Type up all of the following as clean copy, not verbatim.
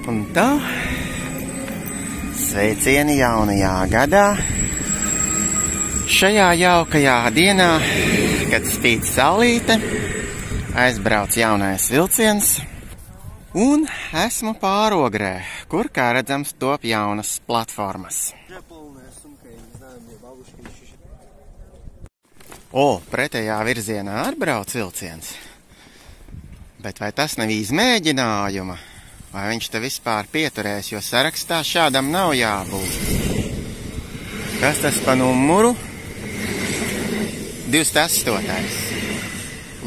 Un tā, sveicieni jaunajā gadā, šajā jaukajā dienā, kad spīd saulīte, aizbrauc jaunais vilciens, un esmu Pārogrē, kur, kā redzams, top jaunas platformas. Pretējā virzienā atbrauc vilciens, bet vai tas nav izmēģinājuma? Vai viņš te vispār pieturēs, jo sarakstā šādam nav jābūt? Kas tas pa numuru? 28.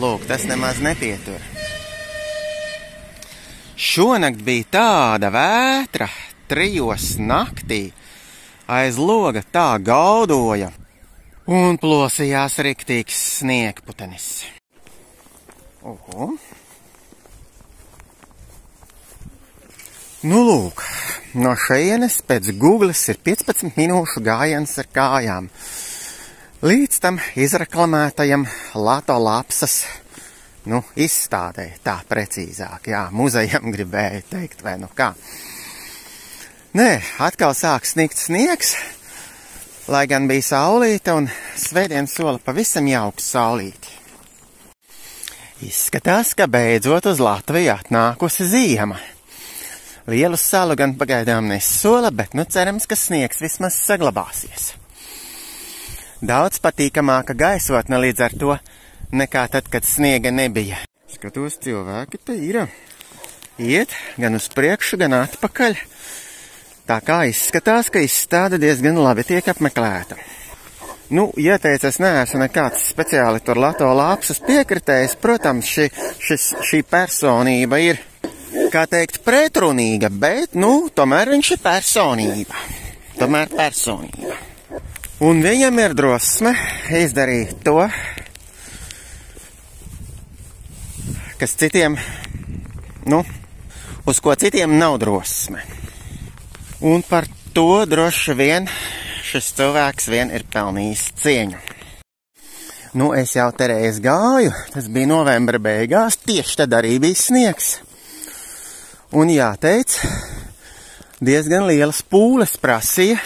Lūk, tas nemaz nepietur. Šonakt bija tāda vētra, 3 naktī, aiz loga tā gaudoja, un plosījās riktīgs sniegputenis. Nu lūk, no šejienes pēc Googles ir 15 minūšu gājiens ar kājām. Līdz tam izreklamētajam Lato Lapsas, izstādē, tā precīzāk, muzejam gribēju teikt, vai kā. Nē, atkal sāk sniegt sniegs, lai gan bija saulīte un svētdien sola pavisam jauku saulīti. Izskatās, ka beidzot uz Latviju atnākusi ziema. Lielu salu gan pagaidām nesola, bet cerams, ka sniegs vismaz saglabāsies. Daudz patīkamāka gaisotne līdz ar to, nekā tad, kad sniega nebija. Skatos, cilvēki te ir. Iet gan uz priekšu, gan atpakaļ. Tā kā izskatās, ka izstāde diezgan labi tiek apmeklēta. Ieteic, es neesmu nekāds speciāli tur Lato Lapsas piekritējs. Protams, šī personība ir, kā teikt, pretrunīga, bet, tomēr viņš ir personība. Un viņam ir drosme izdarīt to, kas citiem, uz ko citiem nav drosme. Un par to droši vien šis cilvēks vien ir pelnījis cieņu. Es jau terēs gāju, tas bija novembra beigās, tieši tad arī bija sniegs. Un jāteic, diezgan lielas pūles prasīja,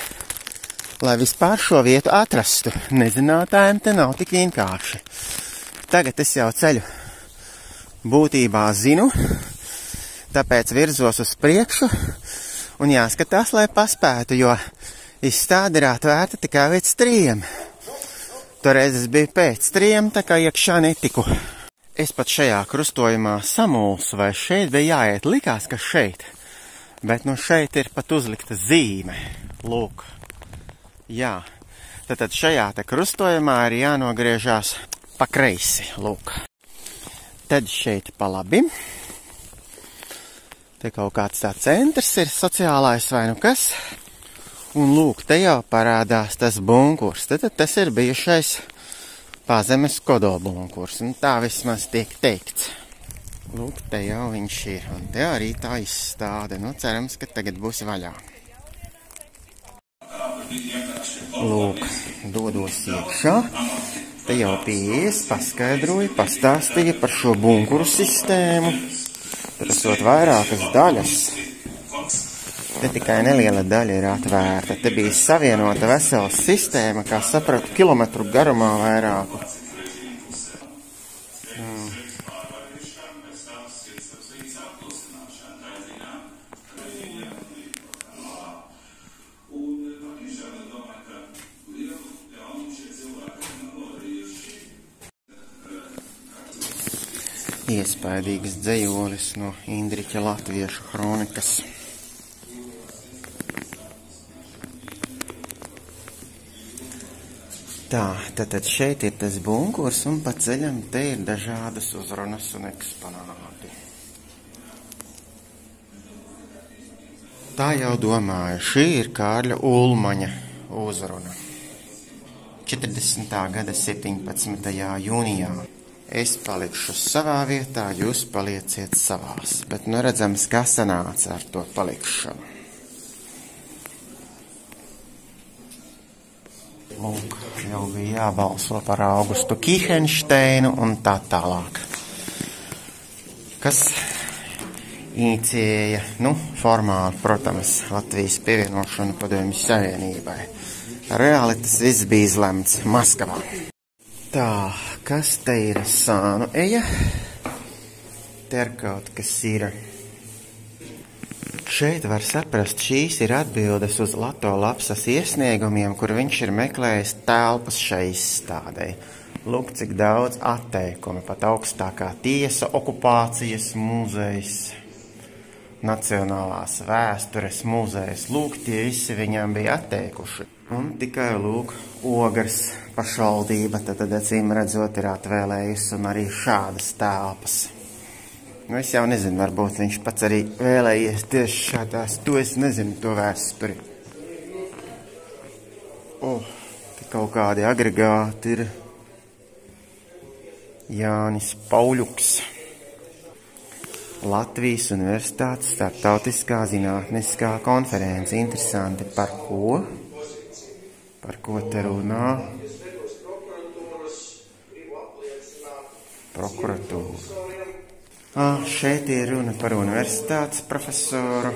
lai vispār šo vietu atrastu. Nezinātājiem te nav tik vienkārši. Tagad es jau ceļu būtībā zinu, tāpēc virzos uz priekšu un jāskatās, lai paspētu, jo izstāde ir atvērta tikai līdz 3. Toreiz es biju pēc 3, tā kā iekšā netiku. Es pat šajā krustojumā samulsu, vai šeit bija jāiet. Likās, ka šeit, bet šeit ir pat uzlikta zīme. Lūk. Jā, tad šajā te krustojumā ir jānogriežās pa kreisi, lūk. Tad šeit pa labi. Te kaut kāds tā centrs ir sociālais vai kas. Un lūk, te jau parādās tas bunkurs. Tad tas ir bijušais Pazemes kodolbunkurs. Un tā vismaz tiek teikts. Lūk, te jau viņš ir. Un te arī tā izstāde. Cerams, ka tagad būs vaļā. Lūk, dodos iekšā. Te jau pieejas paskaidroja, pastāstīja par šo bunkuru sistēmu. Tur esot vairākas daļas. Te tikai neliela daļa ir atvērta. Te bija savienota vesela sistēma, kā sapratu, kilometru garumā vairāku. Iespaidīgs dzejolis no Indriķa latviešu kronikas. Tā, tad šeit ir tas bunkurs, un pa ceļam te ir dažādas uzrunas un eksponāti. Tā jau domāju, šī ir Kārļa Ulmaņa uzruna. 40. gada 17. jūnijā. Es palikšu savā vietā, jūs palieciet savās, bet redzams, kā sanāca ar to palikšanu. Lūk, jau bija jābalso par Augustu Kihenšteinu un tā tālāk. Kas inicijēja, formāli, protams, Latvijas pievienošanu Padomju Savienībai. Reāli tas viss bija izlemts Maskavā. Tā, kas te ir sānu eja? Te ir kaut kas ir. Šeit var saprast, šīs ir atbildes uz Lato Lapsas iesniegumiem, kur viņš ir meklējis telpas šai izstādei. Lūk, cik daudz atteikumi, pat augstākā tiesa, okupācijas muzejs, Nacionālās vēstures muzejs. Lūk, tie visi viņam bija atteikuši. Un tikai, lūk, Ogres pašvaldība, tad acīm redzot, ir atvēlējusi un arī šādas telpas. Es jau nezinu, varbūt viņš pats arī vēlējies tieši šādās, to es nezinu, to vēsturi. Te kaut kādi agregāti ir. Jānis Pauļuks. Latvijas Universitātes starptautiskā zinātniskā konference. Interesanti, par ko? Par ko te runā? Prokuratūra. Šeit ir runa par universitātes profesoru,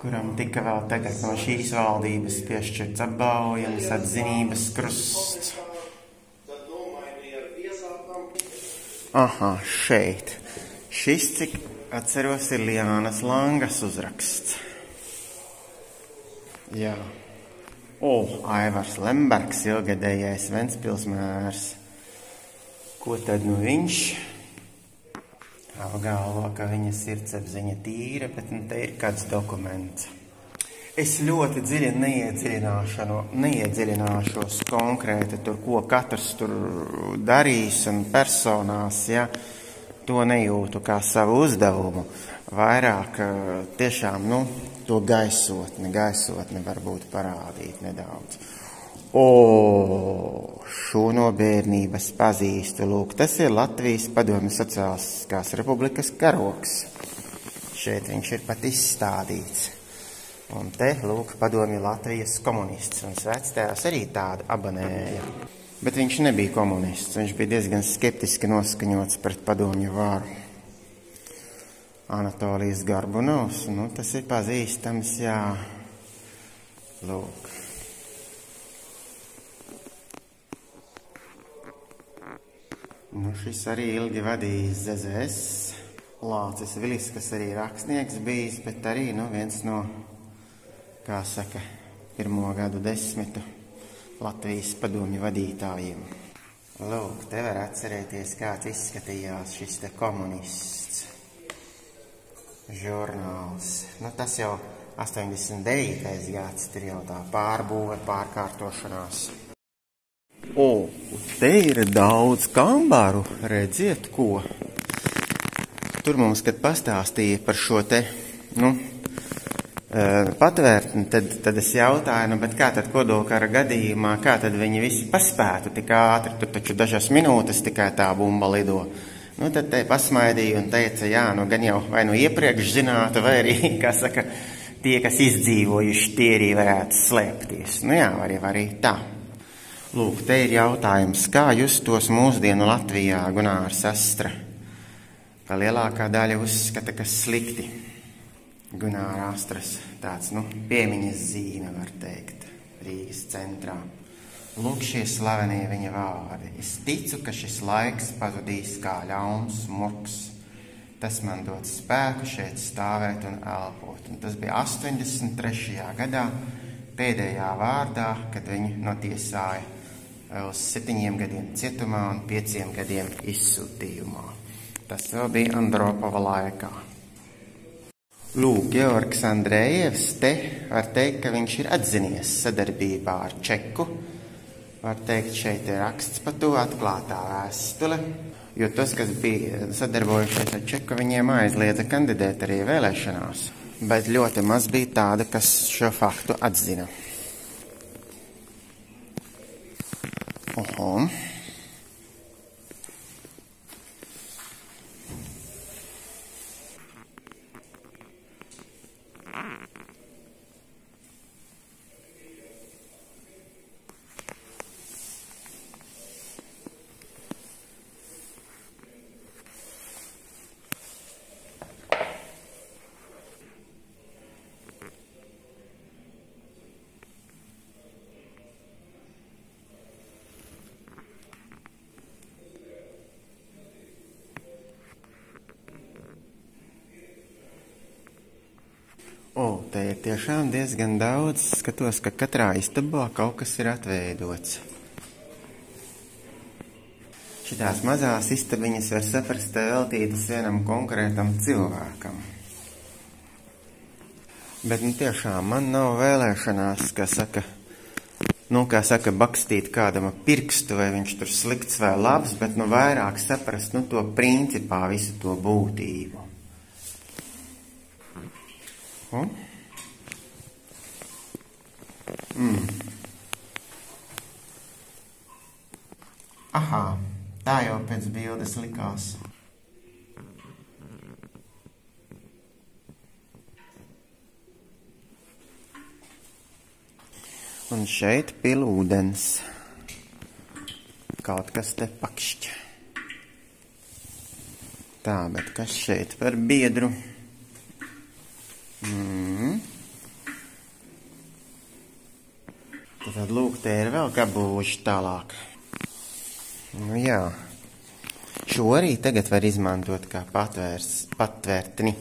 kuram tika vēl tagad no šīs valdības piešķirts apbalvojums, atzinības krusts. Šeit. Šis, cik atceros, ir Lianas Langas uzraksts. Jā. Aivars Lembergs, ilgadējais Ventspils mērs. Ko tad viņš? Apgalvo, ka viņa sirdsapziņa tīra, bet te ir kāds dokuments. Es ļoti dziļi neiedziļināšos konkrēti tur, ko katrs tur darīs un personās, ja, to nejūtu kā savu uzdevumu. Vairāk tiešām, to gaisotni varbūt parādīt nedaudz. Šo no bērnības pazīstu. Lūk, tas ir Latvijas Padomju Sociālistiskās Republikas karogs. Šeit viņš ir pat izstādīts. Un te, lūk, padomju Latvijas komunists, un vectēvs arī tādu abonēja. Bet viņš nebija komunists, viņš bija diezgan skeptiski noskaņots pret padomju varu. Anatolijas Garbunovs, tas ir pazīstams, jā. Lūk. Šis arī ilgi vadījis ZZS. Lācis Vilis, kas arī rakstnieks bijis, bet arī, viens no, kā saka, pirmo gadu desmitu Latvijas padomju vadītājiem. Lūk, te var atcerēties, kāds izskatījās šis te komunists žurnāls. Tas jau 89. gads, tur jau tā pārbūve, pārkārtošanās. Te ir daudz kambaru, redziet, ko. Tur mums, kad pastāstīja par šo te, patvērtni, tad es jautāju, bet kā tad kodolkara gadījumā, kā tad viņi visi paspētu tik ātri, tur taču dažas minūtes tikai tā bumba lido. Tad te pasmaidīja un teica, jā, gan jau vai iepriekš zinātu, vai arī, kā saka, tie, kas izdzīvojuši, tie arī varētu slēpties. Jā, var arī tā. Lūk, te ir jautājums, kā justos mūsdienu Latvijā, Gunārs Astra? Ka lielākā daļa uzskata, ka slikti. Gunāra Astras tāds, piemiņas zīme, var teikt, Rīgas centrā. Lūk, šie slavenie viņa vārdi. Es ticu, ka šis laiks pazudīs kā ļauns murgs. Tas man dod spēku šeit stāvēt un elpot. Un tas bija 83. gadā, pēdējā vārdā, kad viņu notiesāja uz 7 gadiem cietumā un 5 gadiem izsūtījumā. Tas vēl bija Andropova laikā. Lūk, Georgs Andrejevs te var teikt, ka viņš ir atzinies sadarbībā ar Čeku. Var teikt, šeit ir raksts par to, atklātā vēstule, jo tos, kas bija sadarbojušies ar Čeku, viņiem aizliedza kandidēt arī vēlēšanās. Bet ļoti maz bija tāda, kas šo faktu atzina. šeit tiešām diezgan daudz. Skatos, ka katrā istabā kaut kas ir atveidots. Šitās mazās istabiņas var saprast veltītas vienam konkrētam cilvēkam. Bet tiešām man nav vēlēšanās, kā saka, bakstīt kādam pirkstu, vai viņš tur slikts vai labs, bet vairāk saprast, to principā, visu to būtību. Aha, tā jau pēc bildes likās. Un šeit pil ūdens. Kaut kas te pakšķa. Tā, bet kas šeit par biedru? Tad lūk, te ir vēl gabūši tālāk. Jā. Šo arī tagad var izmantot kā patvērtni.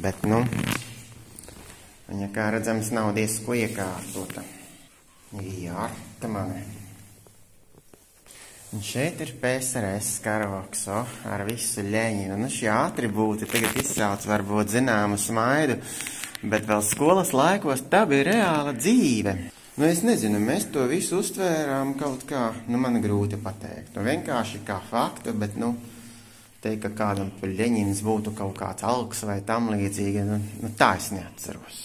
Bet, viņa, kā redzams, nav diezko iekārtota. Jārta mani. Un šeit ir PSRS karoks ar visu Ļeņinu. Šie atribūti tagad izsauc varbūt zināmu smaidu, bet vēl skolas laikos tā bija reāla dzīve. Es nezinu, mēs to visu uztvērām kaut kā, man grūti pateikt. Vienkārši kā faktu, bet, teikt, ka kādam Ļeņins būtu kaut kāds alks vai tam līdzīgi, tā es neatceros.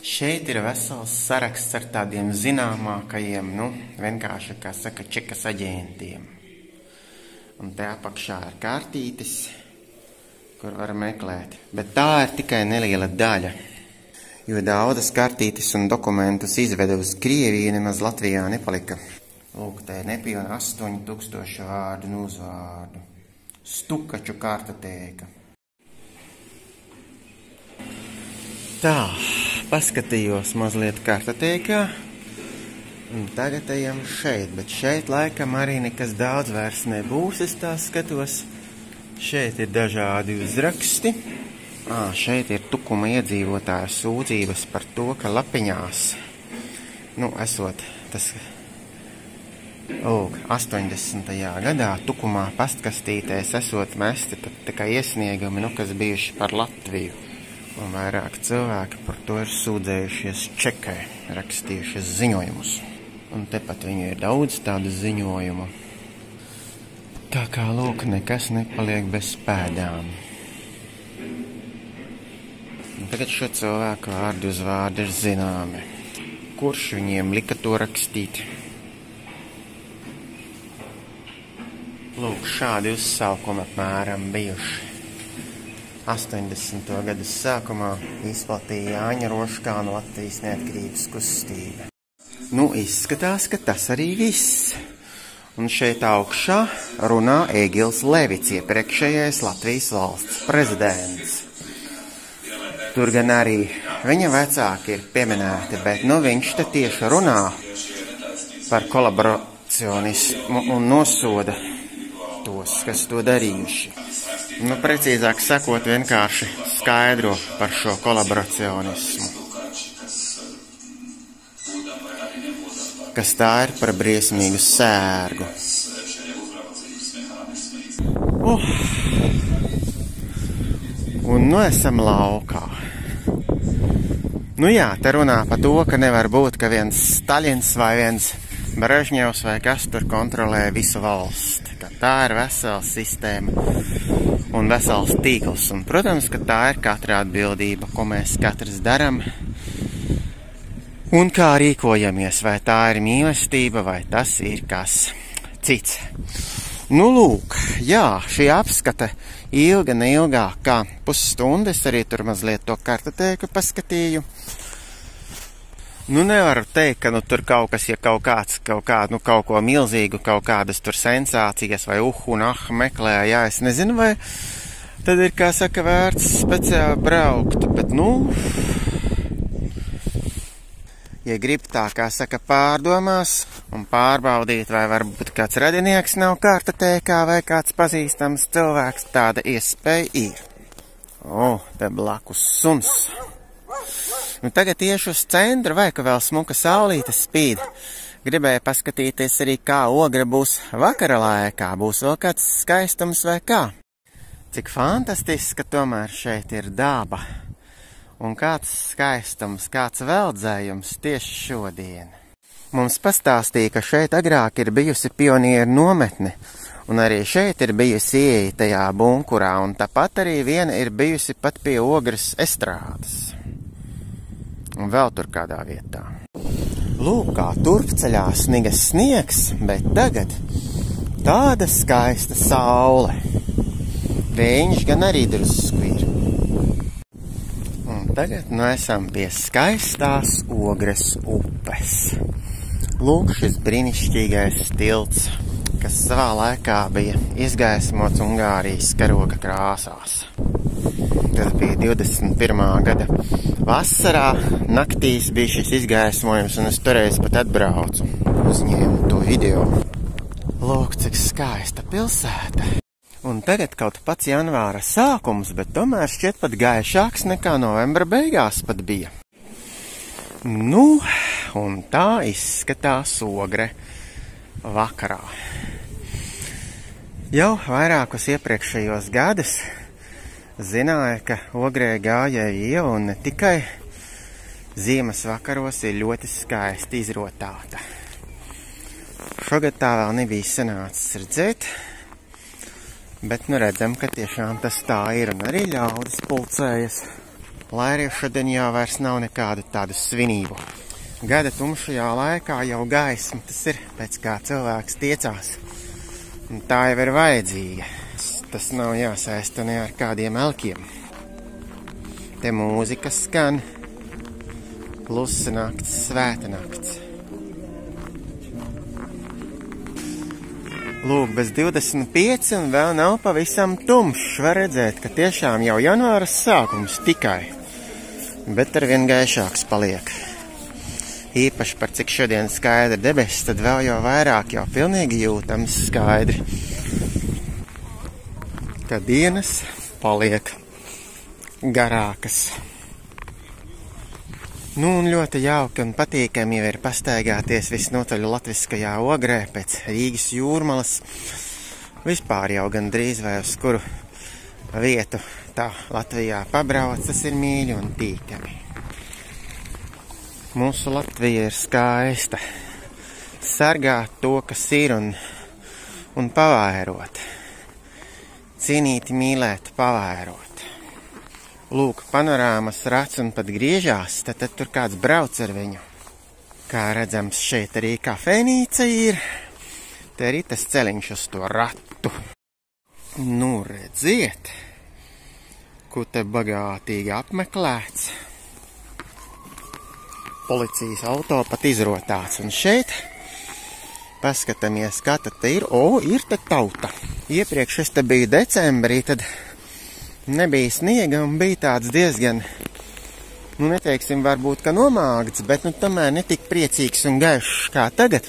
Šeit ir vesels saraksts ar tādiem zināmākajiem, vienkārši, kā saka, čekas aģentiem. Un te apakšā ir kartītes, kur var meklēt. Bet tā ir tikai neliela daļa, jo daudzas kartītes un dokumentus izveda uz Krieviju, nemaz Latvijā nepalika. Lūk, te ir nepilna 8000 vārdu un uzvārdu. Stukaču kartotēka. Tā, paskatījos mazliet kartotēkā, un tagad ejam šeit, bet šeit laikam arī nekas daudz vairs nebūs, es tā skatos. Šeit ir dažādi uzraksti. Šeit ir Tukuma iedzīvotāju sūdzības par to, ka lapiņās, esot tas... 80. gadā Tukumā pastkastītēs esot mesti tikai iesniegumi, kas bijuši par Latviju. Un vairāk cilvēki par to ir sūdzējušies Čekai, rakstījušies ziņojumus. Un tepat viņu ir daudz tādu ziņojumu. Tā kā, lūk, nekas nepaliek bez pēdām. Un tagad šo cilvēku vārdu uz vārdu ir zināmi. Kurš viņiem lika to rakstīt? Lūk, šādi uzsaukumi apmēram bijuši. 80. gadu sākumā izplatīja Jāņa Roškāna Latvijas neatkarības kustība. Izskatās, ka tas arī viss. Un šeit augšā runā Egils Levits, iepriekšējais Latvijas valsts prezidents. Tur gan arī viņa vecāki ir pieminēti, bet viņš te tieši runā par kolaboracionismu un nosoda tos, kas to darījuši. Precīzāk sakot, vienkārši skaidro par šo kolaboracionismu. Kas tā ir par briesmīgu sērgu. Un esam laukā. Jā, te runā par to, ka nevar būt, ka viens Staļins vai viens Brežņevs vai kas tur kontrolē visu valsti. Ka tā ir vesela sistēma un vesels tīkls. Un, protams, ka tā ir katra atbildība, ko mēs katrs daram un kā rīkojamies. Vai tā ir mīlestība, vai tas ir kas cits. Lūk, jā, šī apskata ilga, neilgāk kā pusstundas, arī tur mazliet to kartotēku paskatīju. Nevaru teikt, ka tur kaut kas, ja kaut ko milzīgu, kaut kādas tur sensācijas vai un meklē, jā, es nezinu, vai tad ir, kā saka, vērts speciāli braukt, bet, Ja grib tā, kā saka, pārdomās un pārbaudīt, vai varbūt kāds radinieks nav kartotēkā vai kāds pazīstams cilvēks, tāda iespēja ir. Te blakus suns. Nu, tagad iešu uz centru, vai ka vēl smuka saulīte spīd. Gribēju paskatīties arī, kā ogre būs vakara laikā, būs vēl kāds skaistums vai kā. Cik fantastiski, ka tomēr šeit ir daba. Un kāds skaistums, kāds veldzējums tieši šodien. Mums pastāstīja, ka šeit agrāk ir bijusi pionieru nometne, un arī šeit ir bijusi ieeja tajā bunkurā, un tāpat arī viena ir bijusi pat pie ogres estrādes. Un vēl tur kādā vietā. Lūk, kā turpceļā snigas sniegs, bet tagad tāda skaista saule. Vēņš gan arī drusku ir. Un tagad nu esam pie skaistās Ogres upes. Lūk, šis brīnišķīgais tilts, kas savā laikā bija izgaismots Ungārijas karoga krāsās. Tas bija 21. gada vasarā, naktīs bija šis izgaismojums, un es toreiz pat atbraucu, uzņēmu to video. Lūk, cik skaista pilsēta. Un tagad kaut pats janvāra sākums, bet tomēr šķiet pat gaišāks nekā novembra beigās pat bija. Nu, un tā izskatās Ogre vakarā. Jau vairākus iepriekšējos gadus zināja, ka Ogrē gājēja iela un ne tikai ziemas vakaros ir ļoti skaisti izrotāta. Šogad tā vēl nebija sanācis redzēt, bet nu redzam, ka tiešām tas tā ir un arī ļaudis pulcējas, lai arī šodien jau vairs nav nekādu tādu svinību. Gada tumšajā laikā jau gaisma tas ir, pēc kā cilvēks tiecās, un tā jau ir vajadzīga. Tas nav jāsaista ne ar kādiem elkiem. Te mūzika skan, klusa nakts, svēta nakts. Lūk, bez 25 un vēl nav pavisam tumšs. Var redzēt, ka tiešām jau janvāras sākums tikai, bet arvien gaišāks paliek. Īpaši par cik šodien skaidri debesis, tad vēl jau vairāk jau pilnīgi jūtams skaidri, ka dienas paliek garākas. Nu, un ļoti jauki un patīkami jau ir pastaigāties visnotaļ latviskajā Ogrē pēc Rīgas jūrmalas. Vispār jau gandrīz vai uz kuru vietu tā Latvijā pabrauc, tas ir mīļi un tīkami. Mūsu Latvija ir skaista. Sargāt to, kas ir un pavairot. Cienīt, mīlēt, pavairot. Lūk, panorāmas rats un pat griežās, tad tur kāds brauc ar viņu. Kā redzams, šeit arī kafejnīca ir. Te arī tas ceļiņš uz to ratu. Nu, redziet, ko te bagātīgi apmeklēts. Policijas auto pat izrotāts. Un šeit paskatāmies, kā tad te ir. Ir te tauta. Iepriekš es te biju decembrī, tad nebija sniega un bija tāds diezgan, nu neteiksim varbūt, ka nomāgts, bet nu tomēr netik priecīgs un gaišs kā tagad.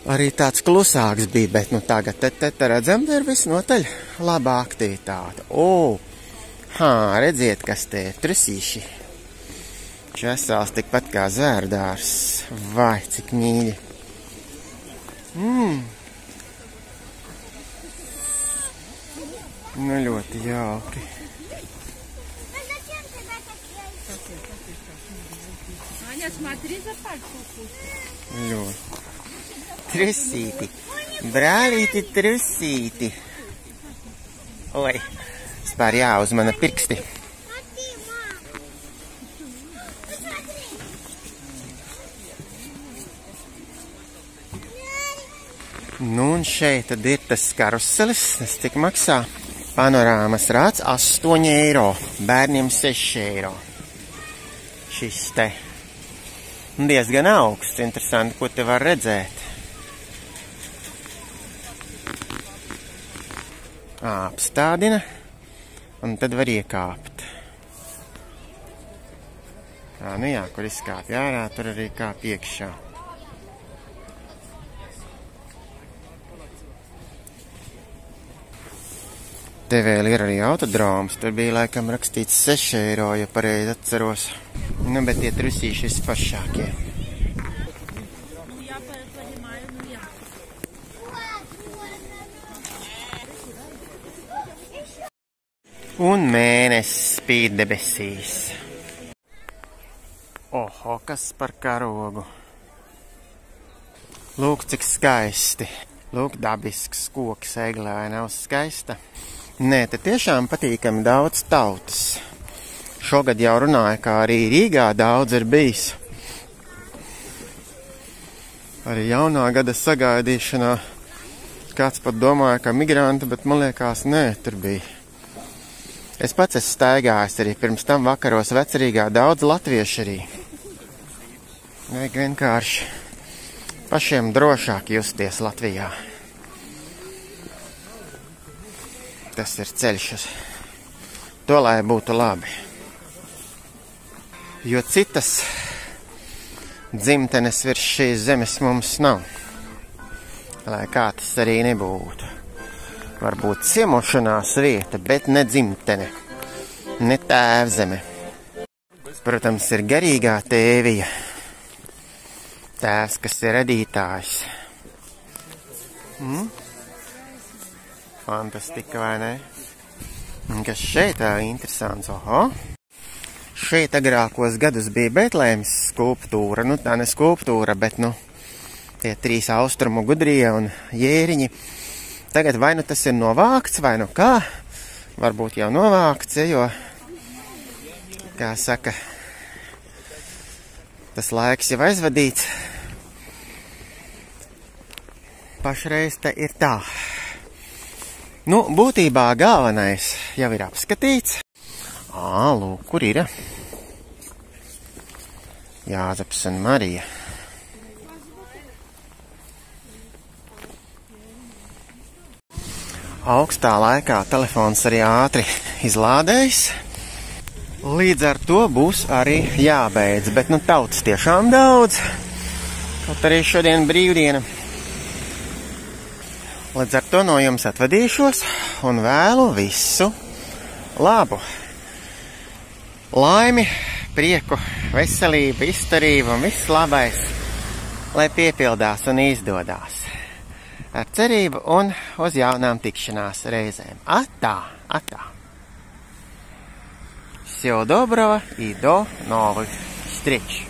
Arī tāds klusāks bija, bet nu tagad te redzam, te ir visnotaļ labā aktivitāte. Redziet, kas te ir trusīši. Česāls tikpat kā zvērdārs. Vai, cik mīļi. Nu, ļoti jauki. Ļoti. Trusīti. Brālīti, trusīti. Oi, spār jāuzmana pirksti. Nu, un šeit tad ir tas karuselis, tas tik maksā. Panorāmas rāds 8 eiro, bērniem 6 eiro. Šis te. Diezgan augsts, interesanti, ko te var redzēt. Apstādina, un tad var iekāpt. Nu jā, kur izkāpj ārā, tur arī kāp iekšā. Te vēl ir arī autodroms, tur bija laikam rakstīts 6 eiro, ja pareizi atceros. Nu, bet tie trusīši vispašākie. Un mēnesis spīd debesīs. Oho, kas par karogu. Lūk, cik skaisti. Lūk, dabisks koks eglē, nav skaista. Nē, te tiešām patīkami daudz tautas. Šogad jau runāja, kā arī Rīgā daudz ir bijis. Arī jaunā gada sagaidīšanā kāds pat domāja, ka migranti, bet man liekas, nē, tur bija. Es pats esmu staigājis arī pirms tam vakaros Vecerīgā daudz latviešu arī. Vajag vienkārši pašiem drošāk justies Latvijā. Tas ir ceļš uz to, lai būtu labi. Jo citas dzimtenes virs šīs zemes mums nav. Lai kā tas arī nebūtu. Varbūt ciemošanās vieta, bet ne dzimtene, ne tēvzeme. Protams, ir garīgā tēvija. Tēvs, kas ir radītājs. Fantastika, vai ne? Kas šeit tā interesants, oho. Šeit agrākos gadus bija Betlēmas skulptūra, nu tā ne skulptūra, bet nu tie 3 austrumu gudrie un jēriņi. Tagad vai nu tas ir novākts, vai nu kā, varbūt jau novākts, jo, kā saka, tas laiks jau aizvadīts. Pašreiz te ir tā. Nu, būtībā galvenais jau ir apskatīts. Lūk, kur ir? Jāzeps un Marija. Augstā laikā telefons arī ātri izlādējis. Līdz ar to būs arī jābeidz, bet nu tautas tiešām daudz. Kaut arī šodien brīvdiena. Līdz ar to no jums atvadīšos un vēlu visu labu. Laimi, prieku, veselību, izturību un viss labais, lai piepildās un izdodās. Ar cerību un uz jaunām tikšanās reizēm. Atā, atā. Всего доброго и до новых встреч!